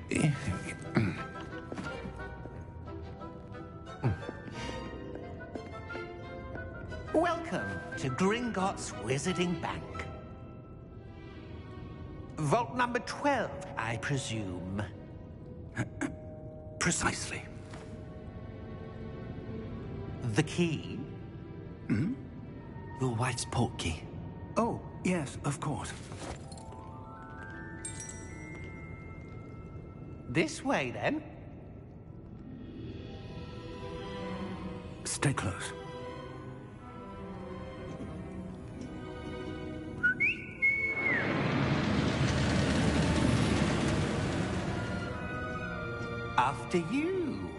Here. Welcome to Gringotts Wizarding Bank. Vault number 12, I presume. Precisely. The key? Hmm? Your wife's portkey. Oh, yes, of course. This way, then. Stay close. After you.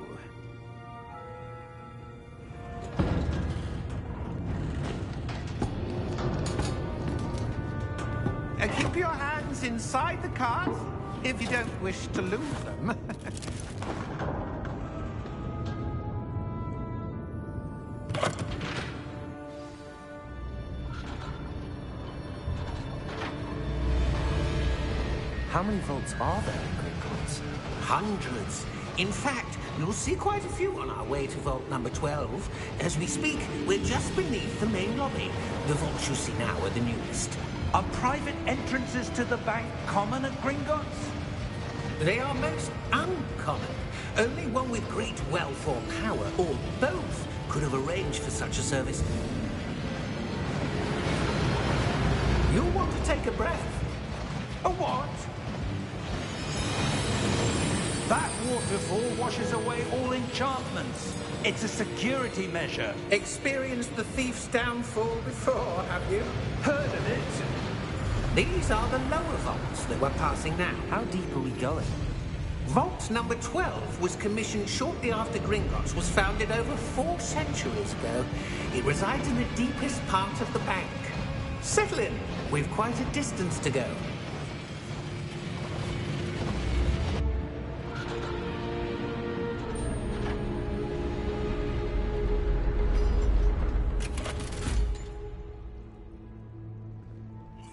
Keep your hands inside the cart if you don't wish to lose them. How many vaults are there in Gringotts? Hundreds. In fact, you'll see quite a few on our way to vault number 12. As we speak, we're just beneath the main lobby. The vaults you see now are the newest. Are private entrances to the bank common at Gringotts? They are most uncommon. Only one with great wealth or power, or both, could have arranged for such a service. You'll want to take a breath. A what? That waterfall washes away all enchantments. It's a security measure. Experienced the thief's downfall before, have you? Heard of it? These are the lower vaults that we're passing now. How deep are we going? Vault number 12 was commissioned shortly after Gringotts was founded over 4 centuries ago. It resides in the deepest part of the bank. Settle in. We've quite a distance to go.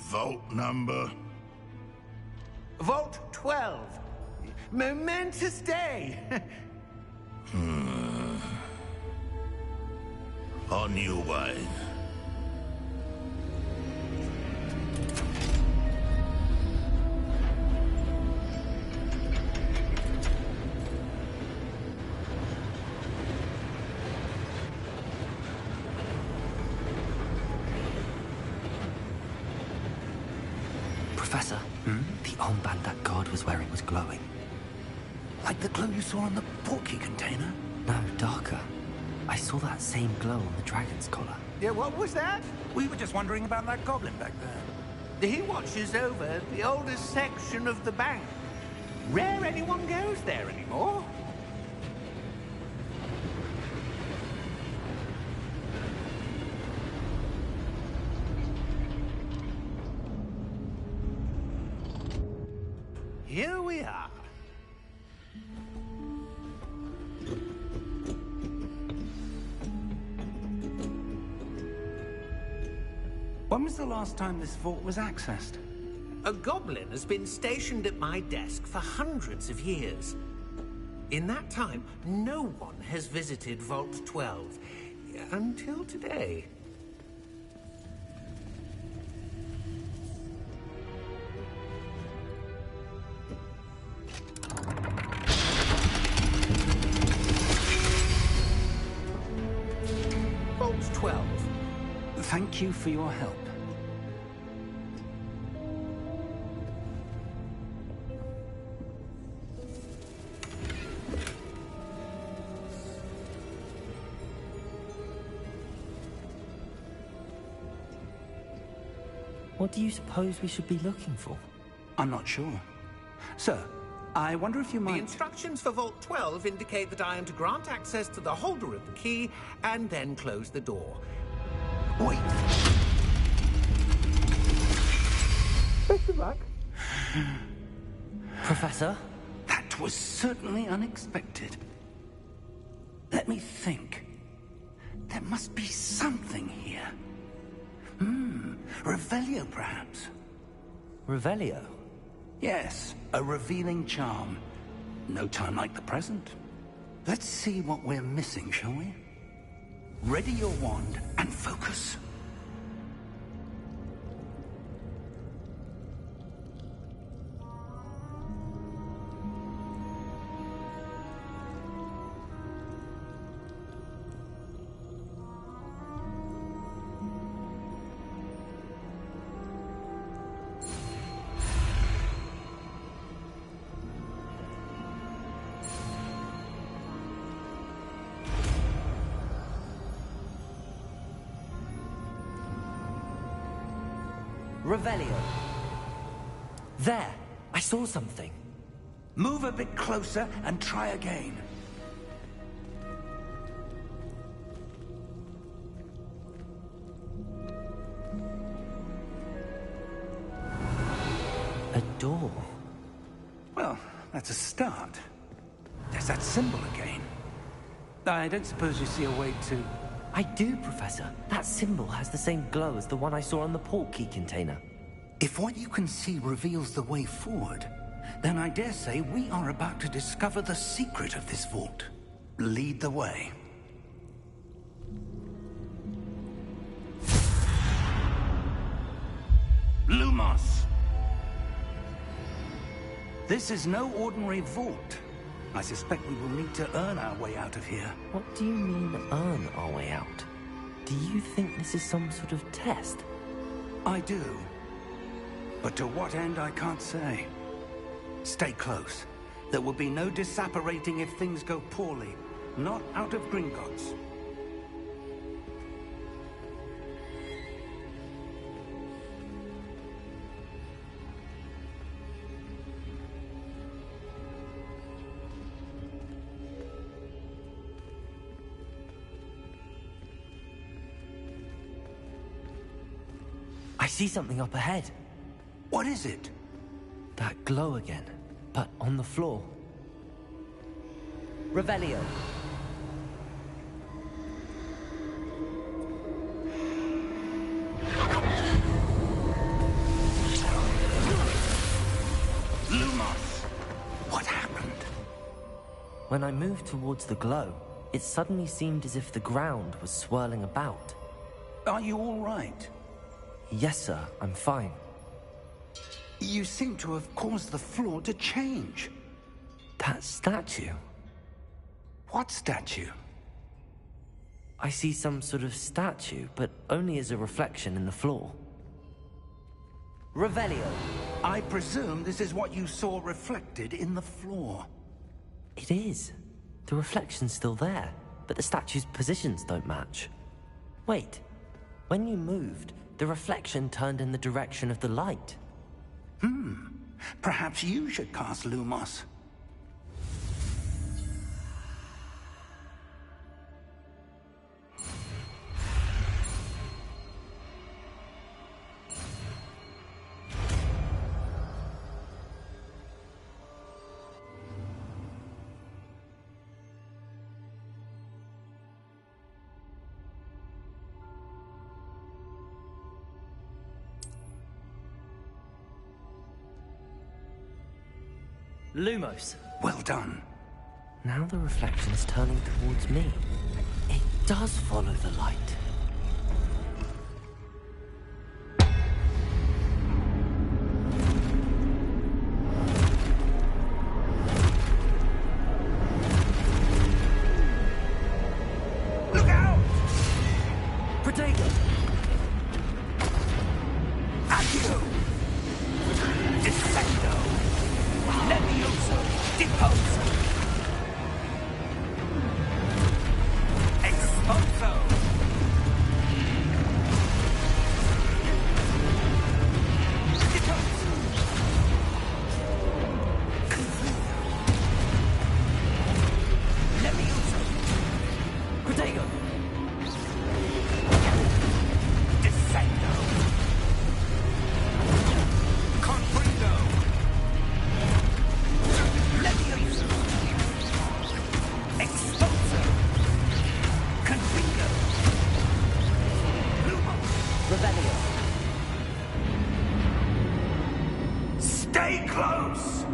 Vault number? Vault 12. Momentous day. On your way. Professor, the armband that guard was wearing was glowing. Like the glow you saw on the portkey container? No, darker. I saw that same glow on the dragon's collar. Yeah, what was that? We were just wondering about that goblin back there. He watches over the oldest section of the bank. Rare anyone goes there anymore. Here we are. When was the last time this vault was accessed? A goblin has been stationed at my desk for hundreds of years. In that time, no one has visited Vault 12. Until today. Vault 12. Thank you for your help. What do you suppose we should be looking for? I'm not sure. Sir, I wonder if you The might... instructions for Vault 12 indicate that I am to grant access to the holder of the key and then close the door. Wait. Best of luck. Professor? That was certainly unexpected. Let me think. There must be something here. Revelio, perhaps. Revelio? Yes, a revealing charm. No time like the present. Let's see what we're missing, shall we? Ready your wand and focus. Revelio. There! I saw something. Move a bit closer and try again. A door. Well, that's a start. There's that symbol again. I don't suppose you see a way to... I do, Professor. That symbol has the same glow as the one I saw on the port key container. If what you can see reveals the way forward, then I dare say we are about to discover the secret of this vault. Lead the way. Lumos! This is no ordinary vault. I suspect we will need to earn our way out of here. What do you mean, earn our way out? Do you think this is some sort of test? I do. But to what end, I can't say. Stay close. There will be no disapparating if things go poorly. Not out of Gringotts. I see something up ahead. What is it? That glow again, but on the floor. Revelio. Lumos! What happened? When I moved towards the glow, it suddenly seemed as if the ground was swirling about. Are you all right? Yes, sir, I'm fine. You seem to have caused the floor to change. That statue? What statue? I see some sort of statue, but only as a reflection in the floor. Revelio. I presume this is what you saw reflected in the floor. It is. The reflection's still there, but the statue's positions don't match. Wait. When you moved, the reflection turned in the direction of the light. Perhaps you should cast Lumos. Lumos. Well done. Now the reflection is turning towards me. It does follow the light. Look out! Protego! Accio! Dissecto! Levioso! Deposo! Exposo! Stay close!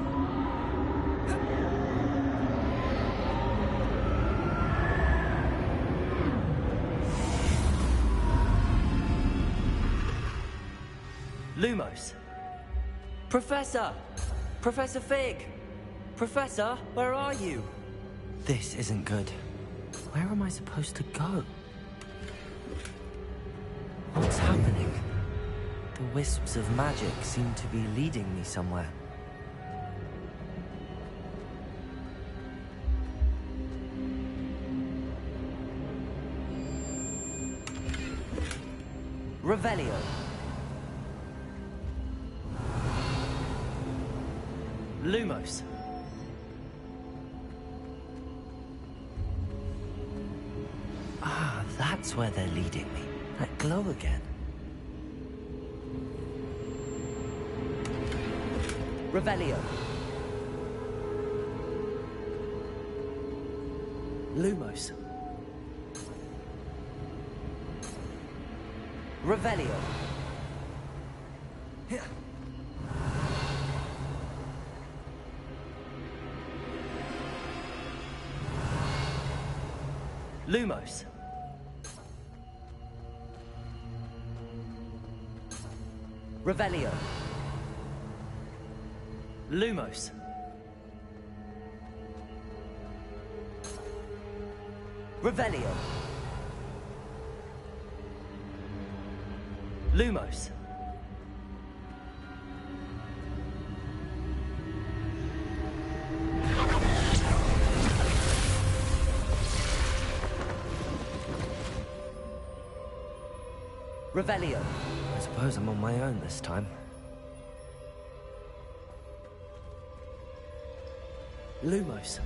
Lumos. Professor! Professor Fig! Professor, where are you? This isn't good. Where am I supposed to go? What's happening? The wisps of magic seem to be leading me somewhere. Revelio. Lumos. Ah, that's where they're leading me. That glow again. Revelio. Lumos. Revelio. Lumos. Revelio. Lumos. Revelio. Lumos. Revelio. I suppose I'm on my own this time. Lumos.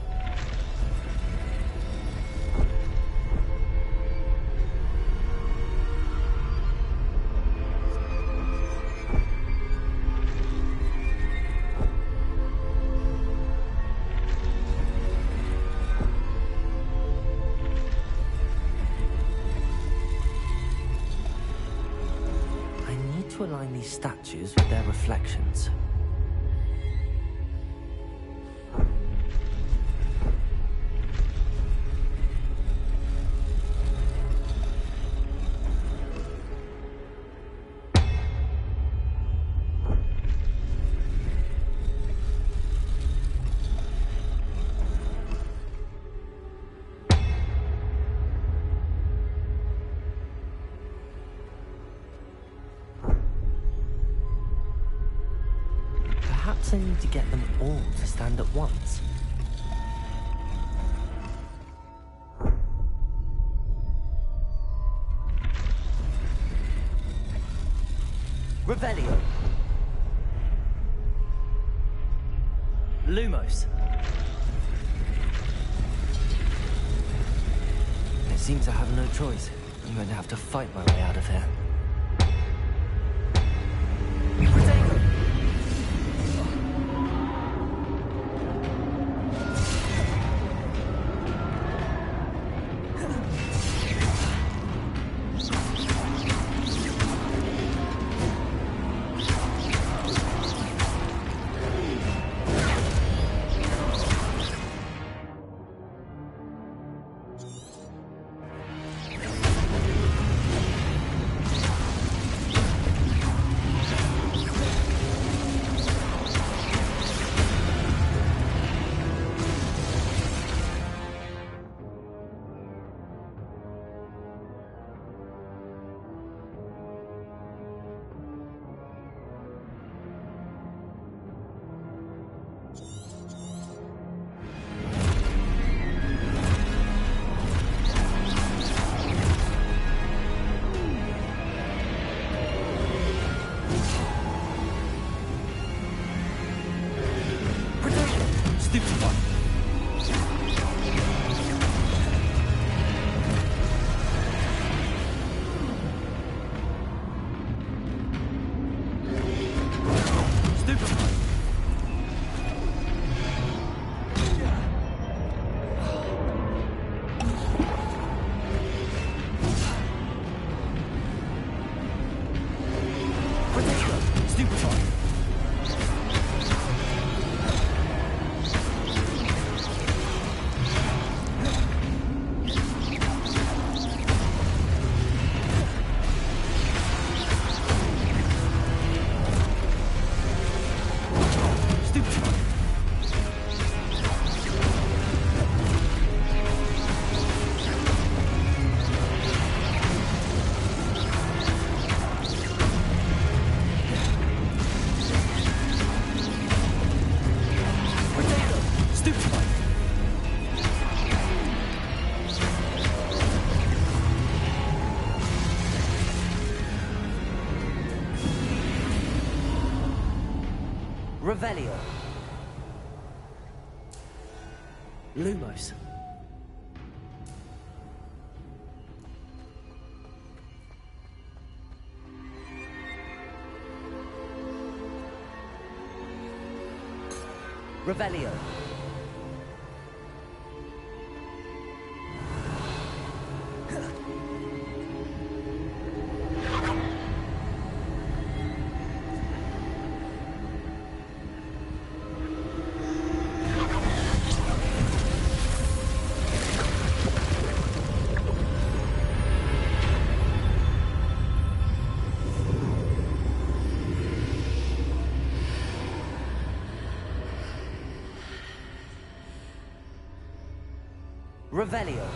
I need to align these statues with their reflections. Perhaps I need to get them all to stand at once. Revelio. Lumos. It seems I have no choice. I'm going to have to fight my way out of here. Revelio. Lumos. Revelio. Revelio.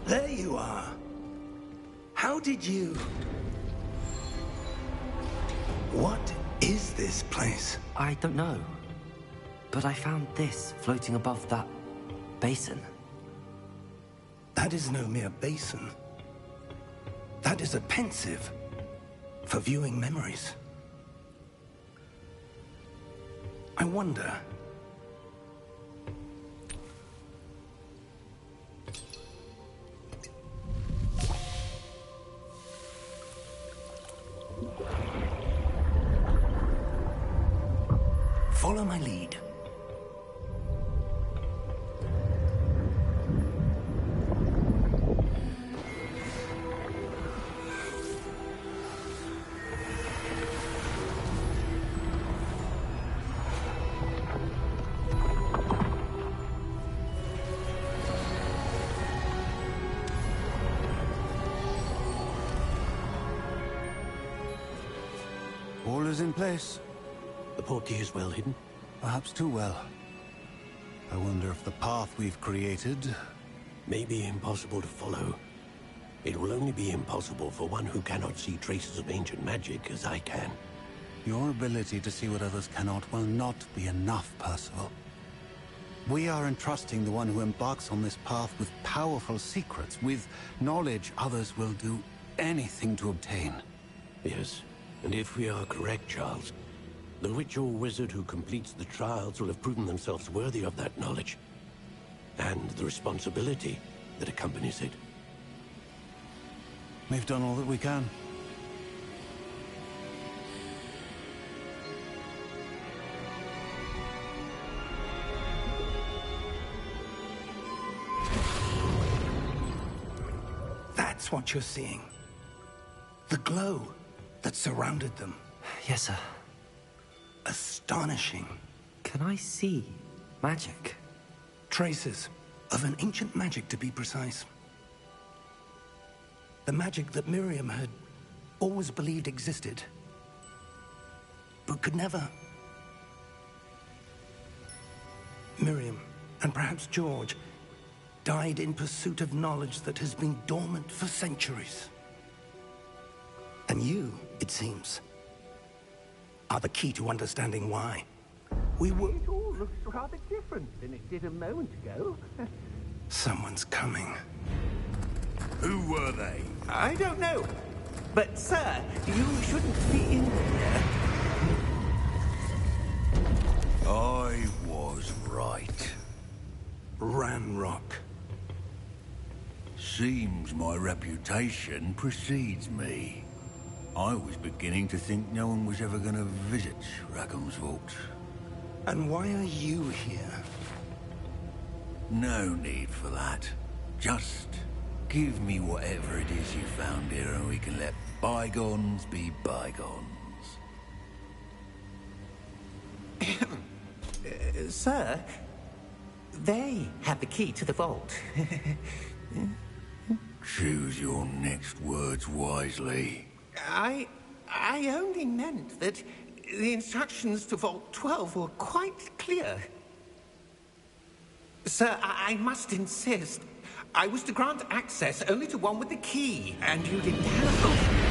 There you are. How did you... What is this place? I don't know. But I found this floating above that basin. That is no mere basin. That is a pensive for viewing memories. I wonder... Follow my lead. All is in place. The portkey is well hidden? Perhaps too well. I wonder if the path we've created... May be impossible to follow. It will only be impossible for one who cannot see traces of ancient magic as I can. Your ability to see what others cannot will not be enough, Percival. We are entrusting the one who embarks on this path with powerful secrets, with knowledge others will do anything to obtain. Yes, and if we are correct, Charles, the witch or wizard who completes the trials will have proven themselves worthy of that knowledge, and the responsibility that accompanies it. We've done all that we can. That's what you're seeing. The glow that surrounded them. Yes, sir. Astonishing. Can I see magic? Traces of an ancient magic, to be precise. The magic that Miriam had always believed existed, but could never. Miriam, and perhaps George, died in pursuit of knowledge that has been dormant for centuries. And you, it seems, are the key to understanding why. We were... It all looks rather different than it did a moment ago. Someone's coming. Who were they? I don't know. But, sir, you shouldn't be in here. I was right. Ranrock. Seems my reputation precedes me. I was beginning to think no one was ever going to visit Rackham's vault. And why are you here? No need for that. Just give me whatever it is you found here and we can let bygones be bygones. Sir, they have the key to the vault. Choose your next words wisely. I only meant that the instructions to Vault 12 were quite clear. Sir, I must insist. I was to grant access only to one with the key, and you didn't have...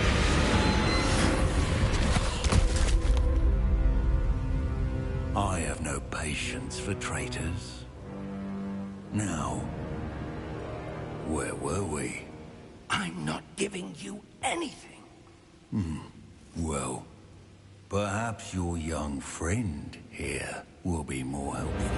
I have no patience for traitors. Now, where were we? I'm not giving you anything. Well, perhaps your young friend here will be more helpful.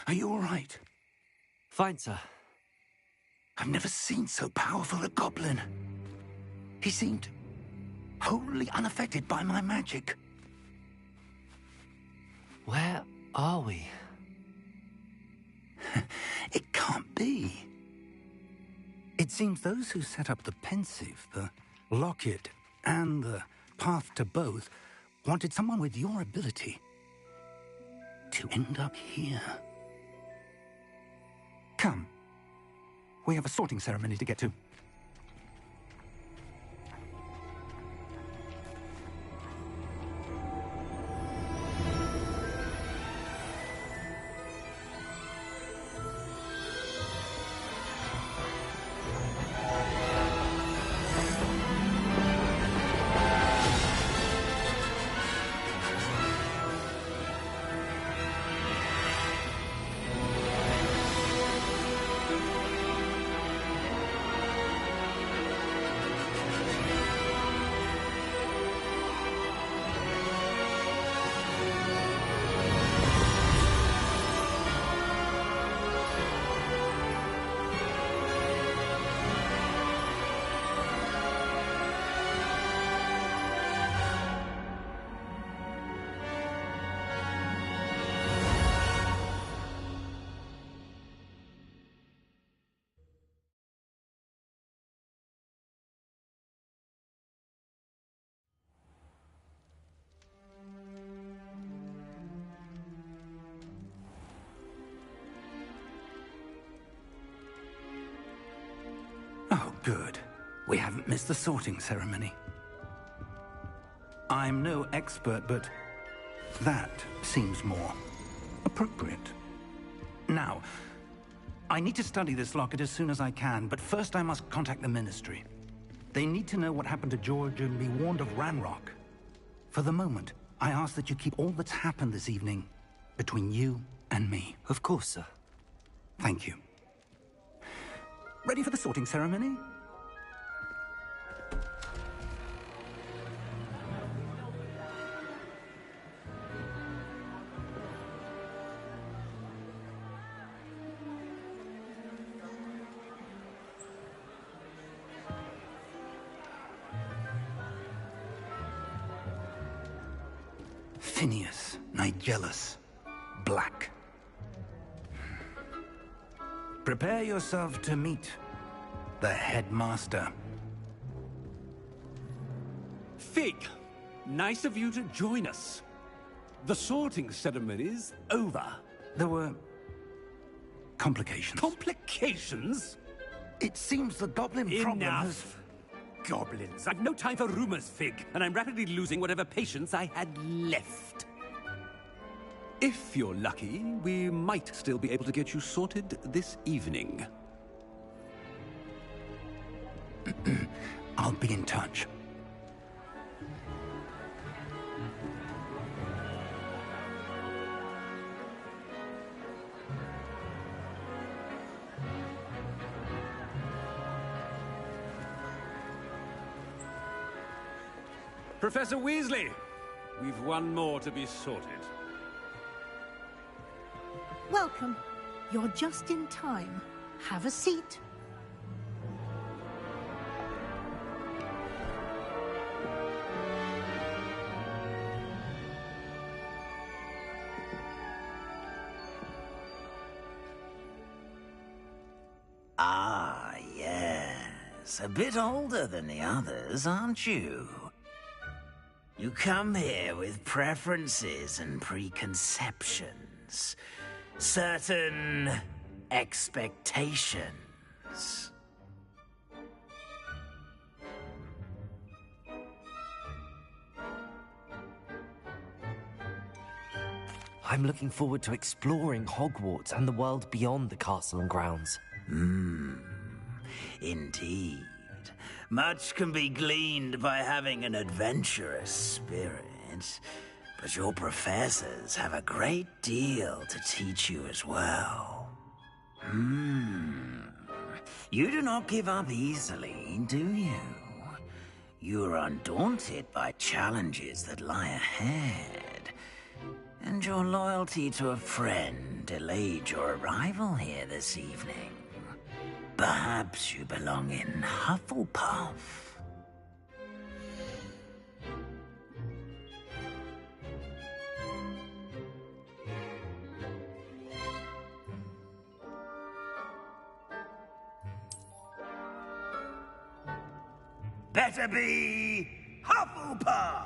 Are you all right? Fine, sir. I've never seen so powerful a goblin. He seemed wholly unaffected by my magic. Where are we? It can't be. It seems those who set up the pensive, the locket, and the path to both wanted someone with your ability to end up here. Come. We have a sorting ceremony to get to. Oh, good. We haven't missed the sorting ceremony. I'm no expert, but that seems more appropriate. Now, I need to study this locket as soon as I can, but first I must contact the Ministry. They need to know what happened to George and be warned of Ranrock. For the moment, I ask that you keep all that's happened this evening between you and me. Of course, sir. Thank you. Ready for the sorting ceremony? Phineas, Nigellus, Black. Prepare yourself to meet the headmaster. Fig, nice of you to join us. The sorting ceremony's over. There were complications. Complications? It seems the goblin problem has... Enough! Goblins. I've no time for rumors, Fig, and I'm rapidly losing whatever patience I had left. If you're lucky, we might still be able to get you sorted this evening. I'll be in touch. Professor Weasley, we've one more to be sorted. Welcome. You're just in time. Have a seat. Ah, yes. A bit older than the others, aren't you? You come here with preferences and preconceptions. Certain expectations. I'm looking forward to exploring Hogwarts and the world beyond the castle and grounds. Indeed. Much can be gleaned by having an adventurous spirit, but your professors have a great deal to teach you as well. You do not give up easily, do you? You are undaunted by challenges that lie ahead, and your loyalty to a friend delayed your arrival here this evening. Perhaps you belong in Hufflepuff. Better be Hufflepuff!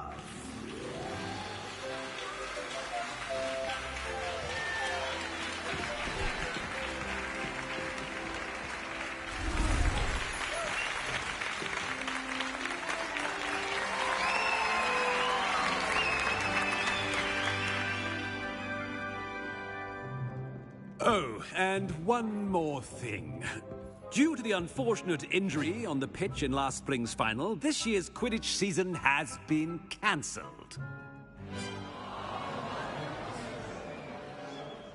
Oh, and one more thing. Due to the unfortunate injury on the pitch in last spring's final, this year's Quidditch season has been cancelled.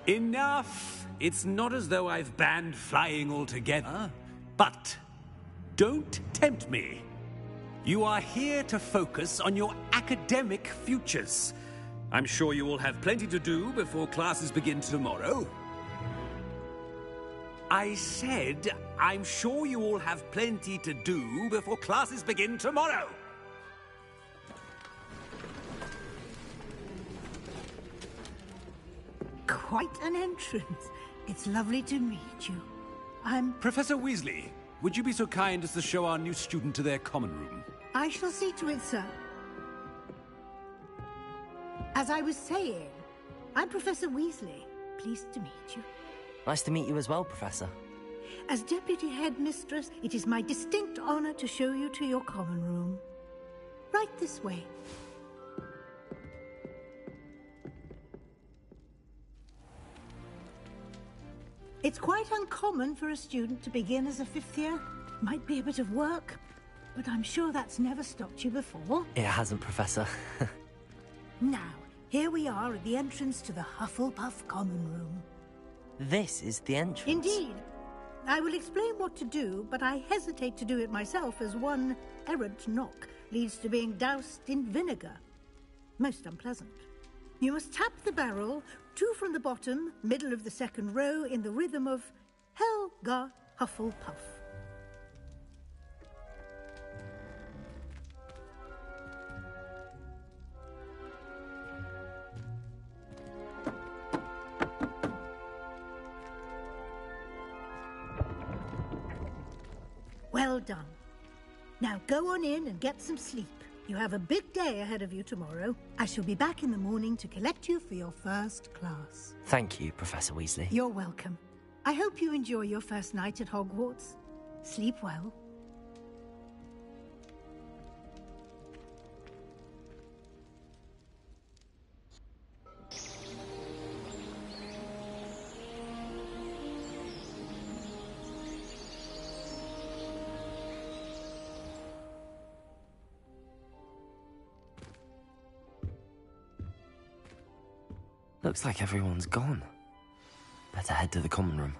Enough! It's not as though I've banned flying altogether. But don't tempt me. You are here to focus on your academic futures. I'm sure you will have plenty to do before classes begin tomorrow. I said, I'm sure you all have plenty to do before classes begin tomorrow. Quite an entrance. It's lovely to meet you. I'm... Professor Weasley, would you be so kind as to show our new student to their common room? I shall see to it, sir. As I was saying, I'm Professor Weasley. Pleased to meet you. Nice to meet you as well, Professor. As Deputy Headmistress, it is my distinct honor to show you to your common room. Right this way. It's quite uncommon for a student to begin as a fifth year. Might be a bit of work, but I'm sure that's never stopped you before. It hasn't, Professor. Now, here we are at the entrance to the Hufflepuff common room. This is the entrance. Indeed. I will explain what to do, but I hesitate to do it myself as one errant knock leads to being doused in vinegar. Most unpleasant. You must tap the barrel, 2 from the bottom, middle of the second row, in the rhythm of Helga Hufflepuff. Well done. Now go on in and get some sleep. You have a big day ahead of you tomorrow. I shall be back in the morning to collect you for your first class. Thank you, Professor Weasley. You're welcome. I hope you enjoy your first night at Hogwarts. Sleep well. Looks like everyone's gone. Better head to the common room.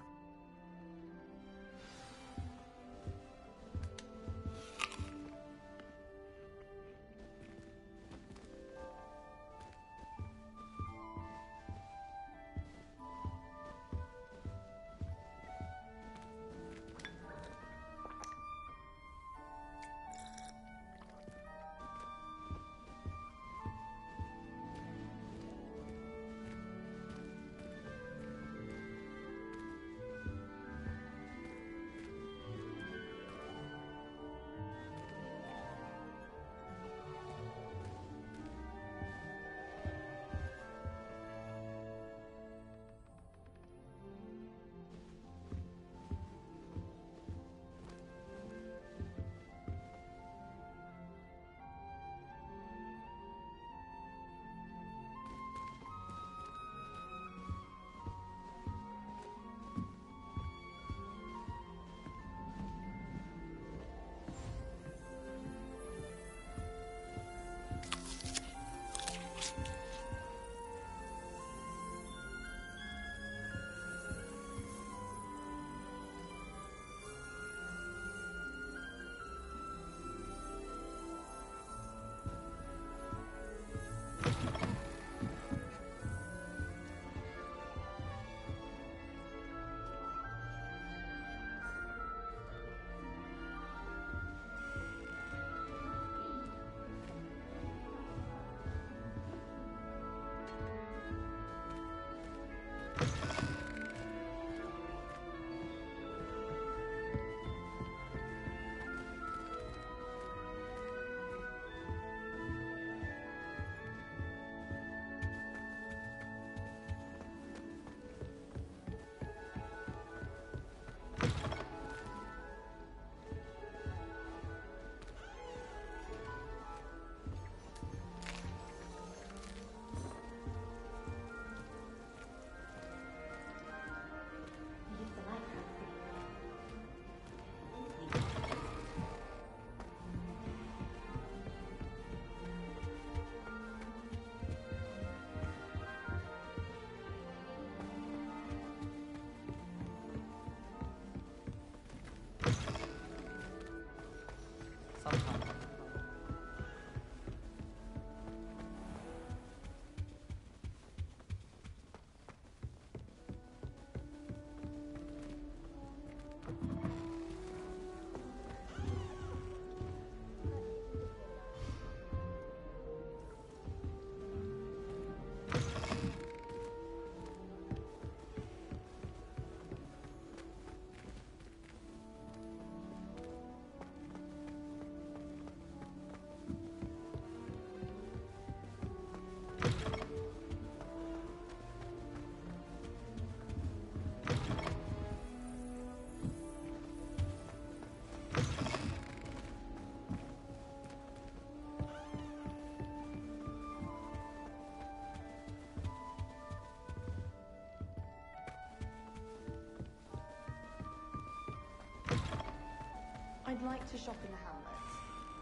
I'd like to shop in the hamlets.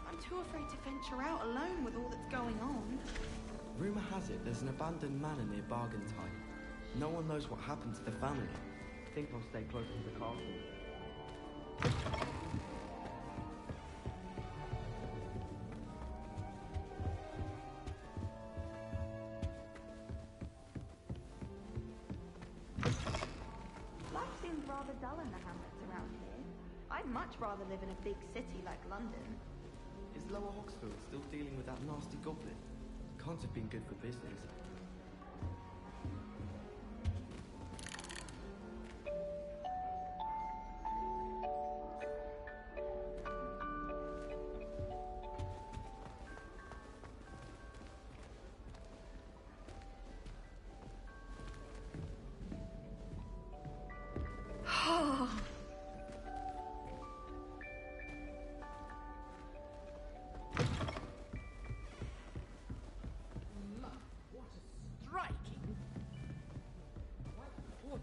I'm too afraid to venture out alone with all that's going on. Rumour has it there's an abandoned manor near Bargentine. No one knows what happened to the family. I think I'll stay close to the castle. Life seems rather dull in the hamlets around here. I'd much rather live in a big city like London. Is Lower Hogsfield still dealing with that nasty goblin? Can't have been good for business.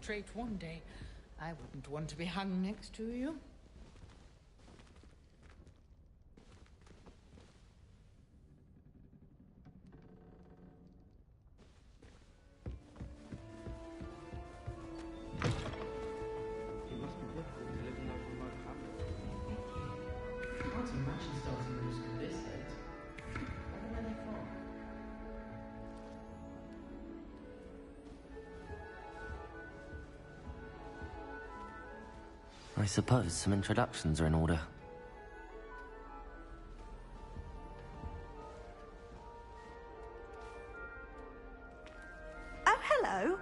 trait one day. I wouldn't want to be hung next to you. It must be difficult to live in those remote hamlets. I can't imagine starting new school this late. I wonder where they're from. I suppose some introductions are in order. Oh, hello.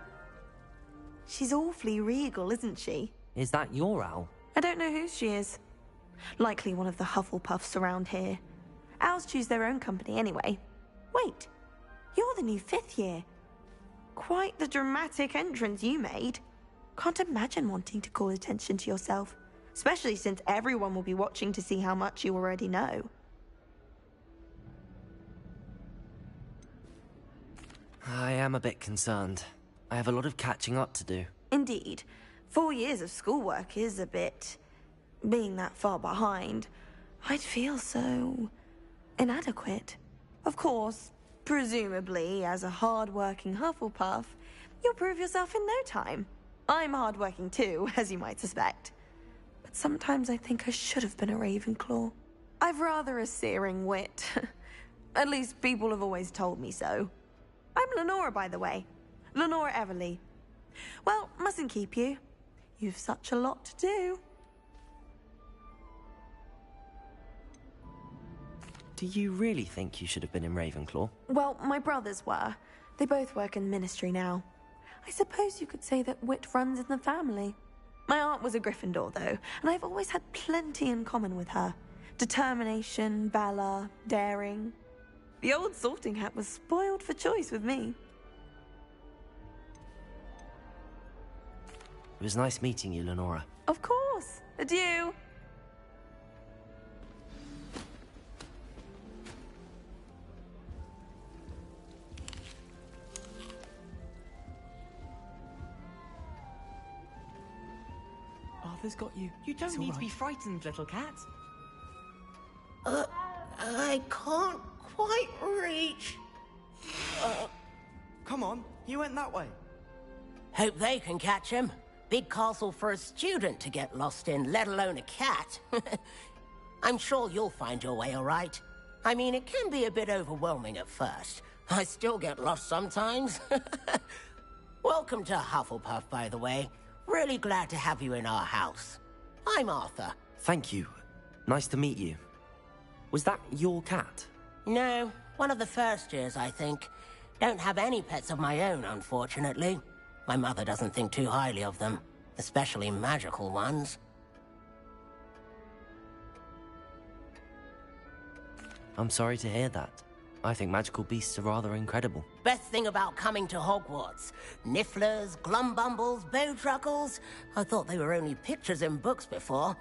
She's awfully regal, isn't she? Is that your owl? I don't know whose she is. Likely one of the Hufflepuffs around here. Owls choose their own company anyway. Wait, you're the new 5th year. Quite the dramatic entrance you made. Can't imagine wanting to call attention to yourself, especially since everyone will be watching to see how much you already know. I am a bit concerned. I have a lot of catching up to do. Indeed. 4 years of schoolwork is a bit... being that far behind, I'd feel so... inadequate. Of course, presumably, as a hard-working Hufflepuff, you'll prove yourself in no time. I'm hard-working too, as you might suspect. But sometimes I think I should have been a Ravenclaw. I've rather a searing wit. At least people have always told me so. I'm Lenora, by the way. Lenora Everly. Well, mustn't keep you. You've such a lot to do. Do you really think you should have been in Ravenclaw? Well, my brothers were. They both work in the ministry now. I suppose you could say that wit runs in the family. My aunt was a Gryffindor, though, and I've always had plenty in common with her. Determination, valor, daring. The old sorting hat was spoiled for choice with me. It was nice meeting you, Lenora. Of course. Adieu. Arthur's got you. You don't need to be frightened, little cat. I can't quite reach. Come on, you went that way. Hope they can catch him. Big castle for a student to get lost in, let alone a cat. I'm sure you'll find your way all right. I mean, it can be a bit overwhelming at first. I still get lost sometimes. Welcome to Hufflepuff, by the way. Really glad to have you in our house. I'm Arthur. Thank you. Nice to meet you. Was that your cat? No, one of the first years, I think. Don't have any pets of my own, unfortunately. My mother doesn't think too highly of them, especially magical ones. I'm sorry to hear that. I think magical beasts are rather incredible. Best thing about coming to Hogwarts. Nifflers, Glumbumbles, Bowtruckles. I thought they were only pictures in books before.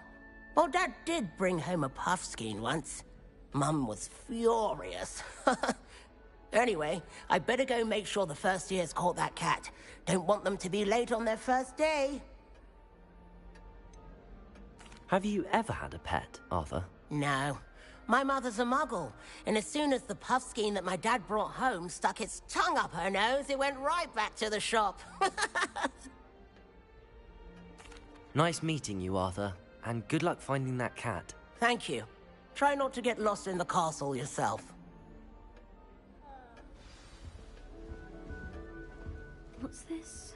Well, Dad did bring home a Puffskein once. Mum was furious. Anyway, I better go make sure the first years caught that cat. Don't want them to be late on their first day. Have you ever had a pet, Arthur? No. My mother's a muggle, and as soon as the Puffskein that my dad brought home stuck its tongue up her nose, it went right back to the shop. Nice meeting you, Arthur, and good luck finding that cat. Thank you. Try not to get lost in the castle yourself. What's this?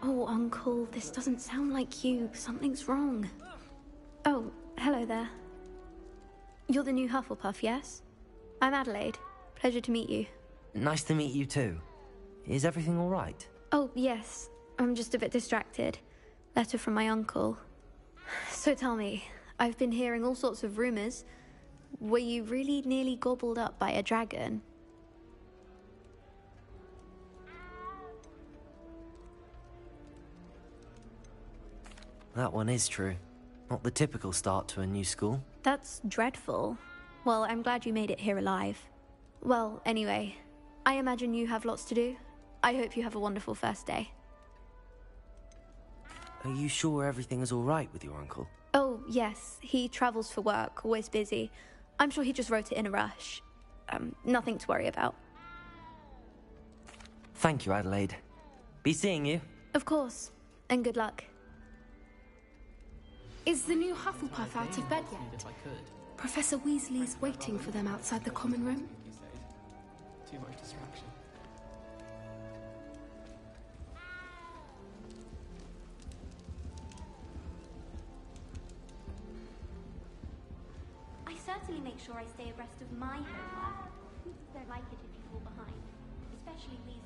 Oh, Uncle, this doesn't sound like you. Something's wrong. Oh, hello there. You're the new Hufflepuff, yes? I'm Adelaide. Pleasure to meet you. Nice to meet you too. Is everything all right? Oh, yes. I'm just a bit distracted. Letter from my uncle. So tell me, I've been hearing all sorts of rumors. Were you really nearly gobbled up by a dragon? That one is true. Not the typical start to a new school. That's dreadful. Well, I'm glad you made it here alive. Well, anyway, I imagine you have lots to do. I hope you have a wonderful first day. Are you sure everything is all right with your uncle? Oh, yes. He travels for work, always busy. I'm sure he just wrote it in a rush. Nothing to worry about. Thank you, Adelaide. Be seeing you. Of course. And good luck. Is the new Hufflepuff out of bed yet? Professor Weasley's waiting for them outside the common room. Too much distraction. I certainly make sure I stay abreast of my homework. Students don't like it if you fall behind, especially Weasley.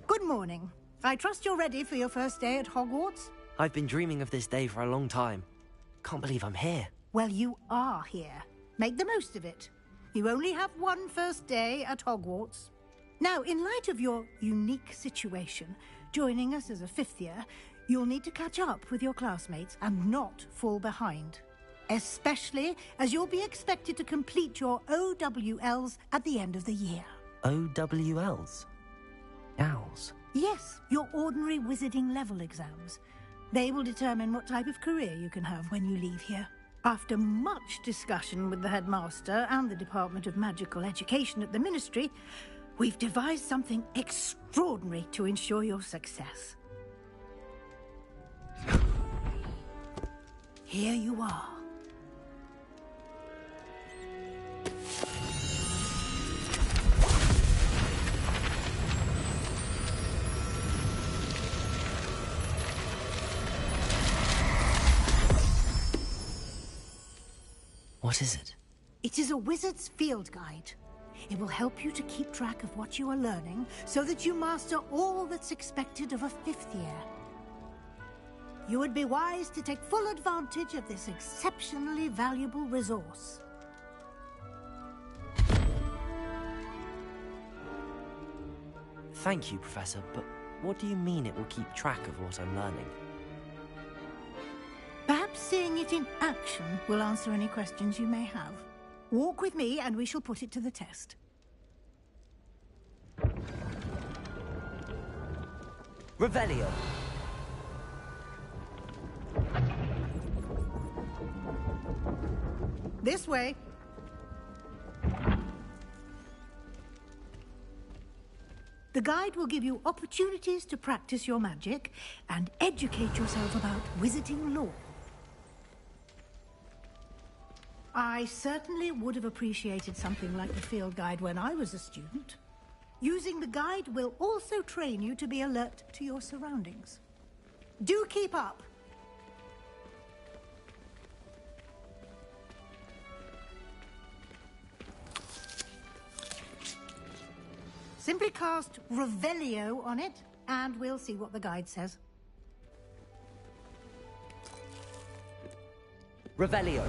Good morning. I trust you're ready for your first day at Hogwarts? I've been dreaming of this day for a long time. Can't believe I'm here. Well, you are here. Make the most of it. You only have one first day at Hogwarts. Now, in light of your unique situation, joining us as a fifth year, you'll need to catch up with your classmates and not fall behind. Especially as you'll be expected to complete your OWLs at the end of the year. OWLs? Owls? Yes, your ordinary wizarding level exams. They will determine what type of career you can have when you leave here. After much discussion with the headmaster and the Department of Magical Education at the Ministry, we've devised something extraordinary to ensure your success. Here you are. What is it? It is a wizard's field guide. It will help you to keep track of what you are learning so that you master all that's expected of a fifth year. You would be wise to take full advantage of this exceptionally valuable resource. Thank you, Professor, but what do you mean it will keep track of what I'm learning? Perhaps seeing it in action will answer any questions you may have. Walk with me and we shall put it to the test. Revelio! This way. The guide will give you opportunities to practice your magic and educate yourself about wizarding lore. I certainly would have appreciated something like the field guide when I was a student. Using the guide will also train you to be alert to your surroundings. Do keep up! Simply cast Revelio on it, and we'll see what the guide says. Revelio!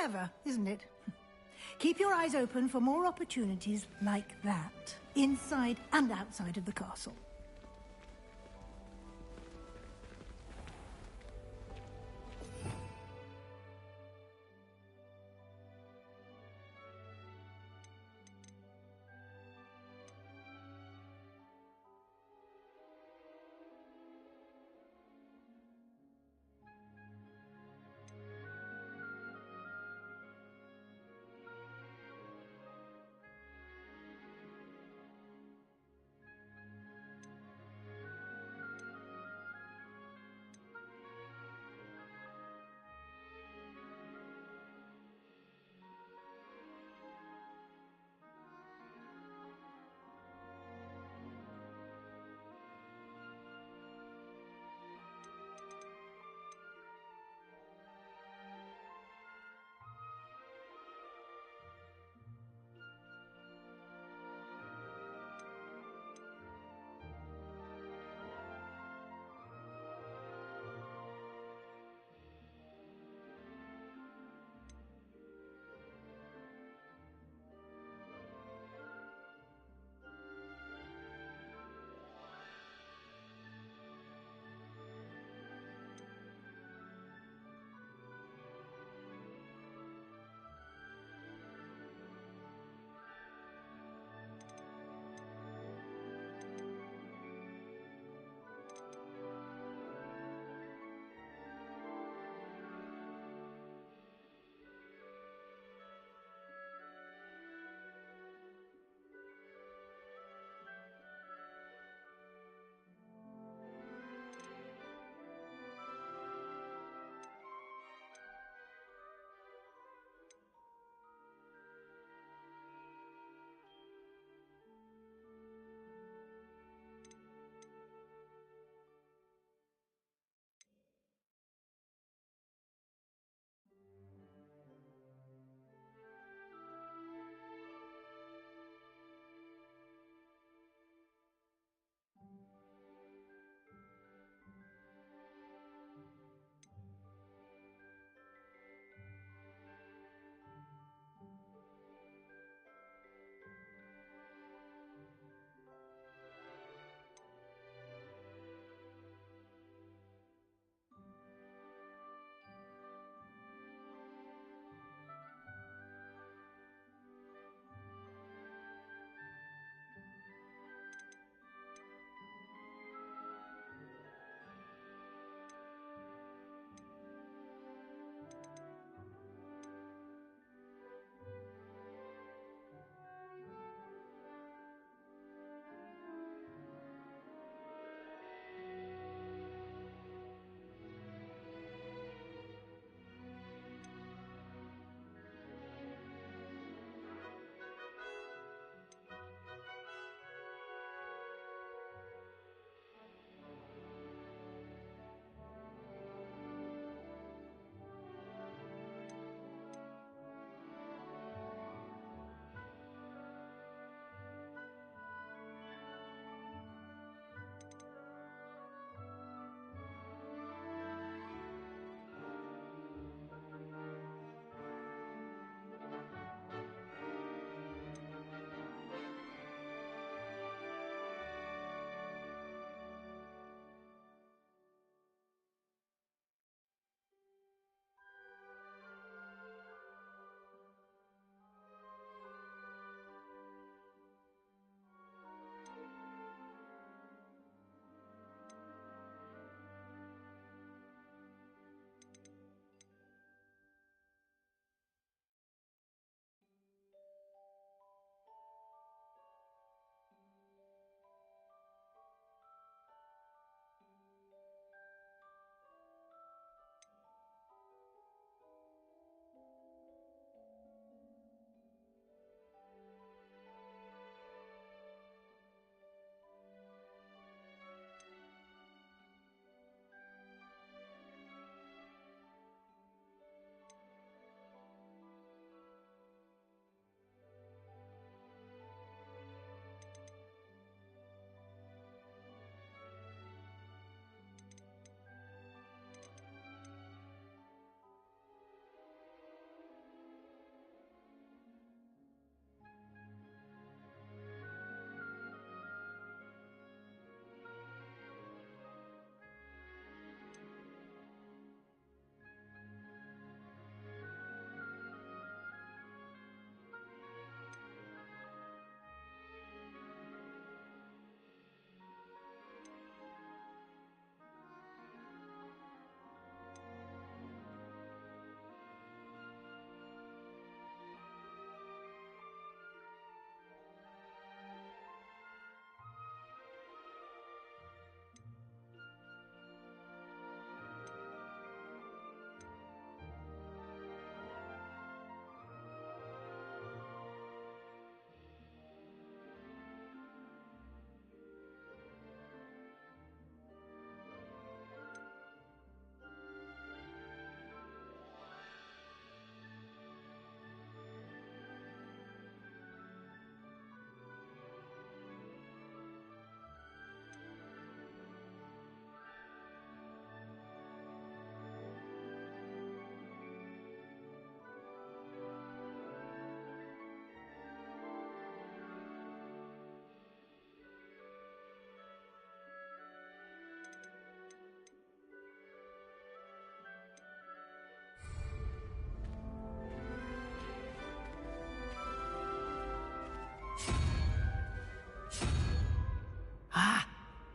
Clever, isn't it? Keep your eyes open for more opportunities like that, inside and outside of the castle.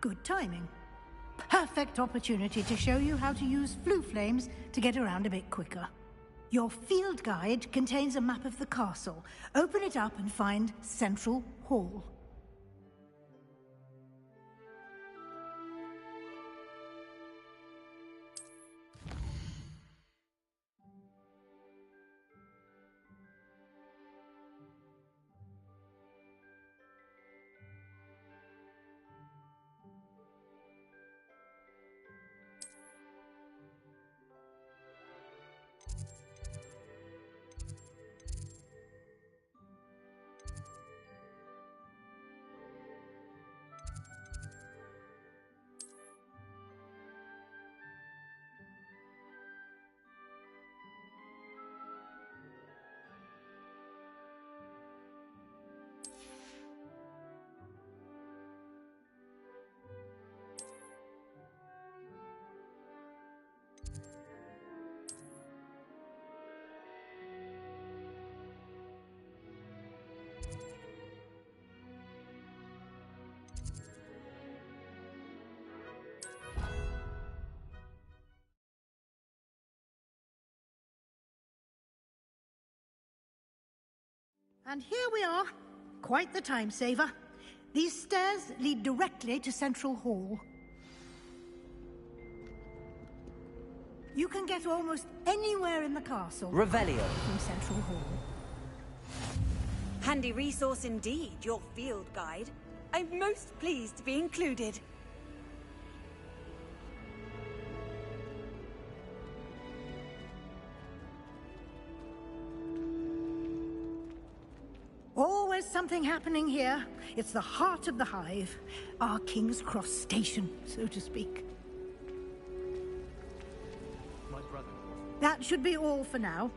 Good timing. Perfect opportunity to show you how to use flue flames to get around a bit quicker. Your field guide contains a map of the castle. Open it up and find Central Hall. And here we are. Quite the time saver. These stairs lead directly to Central Hall. You can get almost anywhere in the castle. Revelio. From Central Hall. Handy resource indeed, your field guide. I'm most pleased to be included. Always something happening here. It's the heart of the hive. Our King's Cross station, so to speak. My brother. That should be all for now.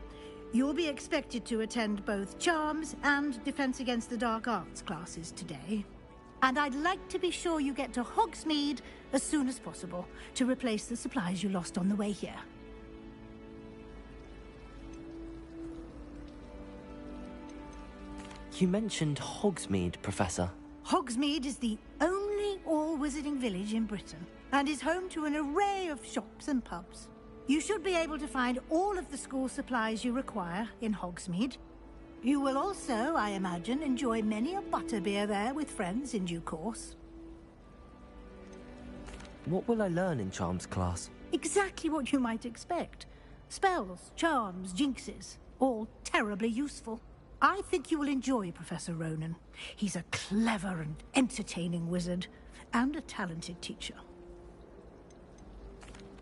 You'll be expected to attend both Charms and Defense Against the Dark Arts classes today. And I'd like to be sure you get to Hogsmeade as soon as possible to replace the supplies you lost on the way here. You mentioned Hogsmeade, Professor. Hogsmeade is the only all-wizarding village in Britain and is home to an array of shops and pubs. You should be able to find all of the school supplies you require in Hogsmeade. You will also, I imagine, enjoy many a butterbeer there with friends in due course. What will I learn in Charms class? Exactly what you might expect. Spells, charms, jinxes, all terribly useful. I think you will enjoy Professor Ronan. He's a clever and entertaining wizard, and a talented teacher.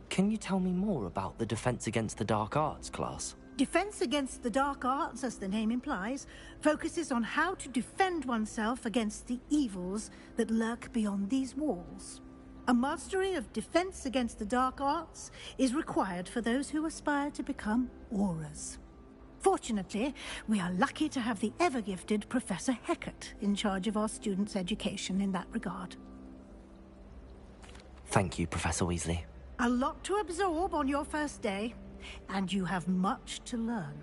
Can you tell me more about the Defense Against the Dark Arts class? Defense Against the Dark Arts, as the name implies, focuses on how to defend oneself against the evils that lurk beyond these walls. A mastery of Defense Against the Dark Arts is required for those who aspire to become Aurors. Fortunately, we are lucky to have the ever-gifted Professor Hecat in charge of our students' education in that regard. Thank you, Professor Weasley. A lot to absorb on your first day, and you have much to learn.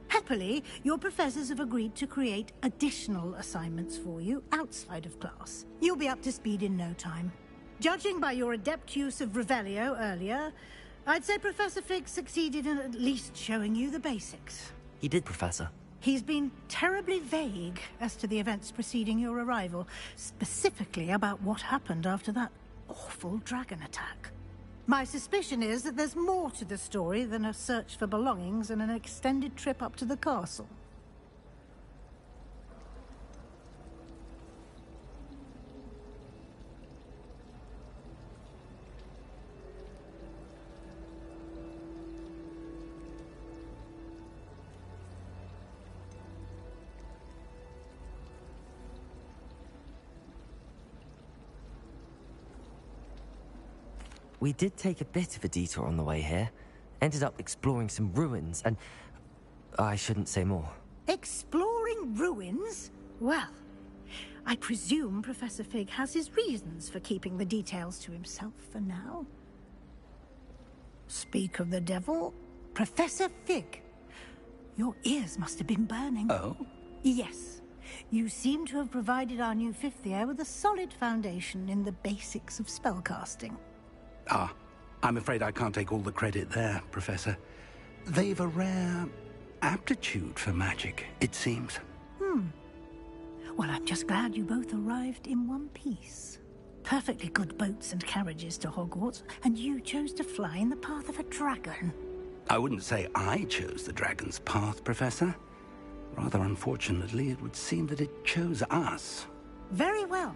Happily, your professors have agreed to create additional assignments for you outside of class. You'll be up to speed in no time. Judging by your adept use of Revelio earlier, I'd say Professor Fig succeeded in at least showing you the basics. He did, Professor. He's been terribly vague as to the events preceding your arrival, specifically about what happened after that awful dragon attack. My suspicion is that there's more to the story than a search for belongings and an extended trip up to the castle. We did take a bit of a detour on the way here. Ended up exploring some ruins and... I shouldn't say more. Exploring ruins? Well, I presume Professor Fig has his reasons for keeping the details to himself for now. Speak of the devil, Professor Fig. Your ears must have been burning. Oh? Yes. You seem to have provided our new fifth year with a solid foundation in the basics of spellcasting. Ah, I'm afraid I can't take all the credit there, Professor. They've a rare aptitude for magic, it seems. Well, I'm just glad you both arrived in one piece. Perfectly good boats and carriages to Hogwarts, and you chose to fly in the path of a dragon. I wouldn't say I chose the dragon's path, Professor. Rather unfortunately, it would seem that it chose us. Very well.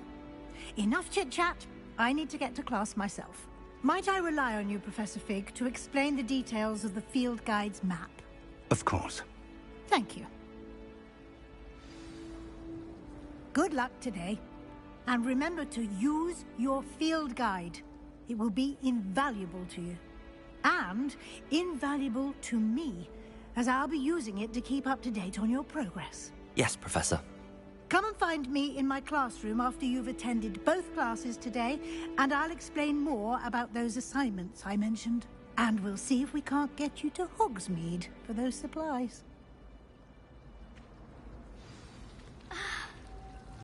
Enough chit-chat. I need to get to class myself. Might I rely on you, Professor Fig, to explain the details of the field guide's map? Of course. Thank you. Good luck today. And remember to use your field guide. It will be invaluable to you. And invaluable to me, as I'll be using it to keep up to date on your progress. Yes, Professor. Come and find me in my classroom after you've attended both classes today, and I'll explain more about those assignments I mentioned. And we'll see if we can't get you to Hogsmeade for those supplies.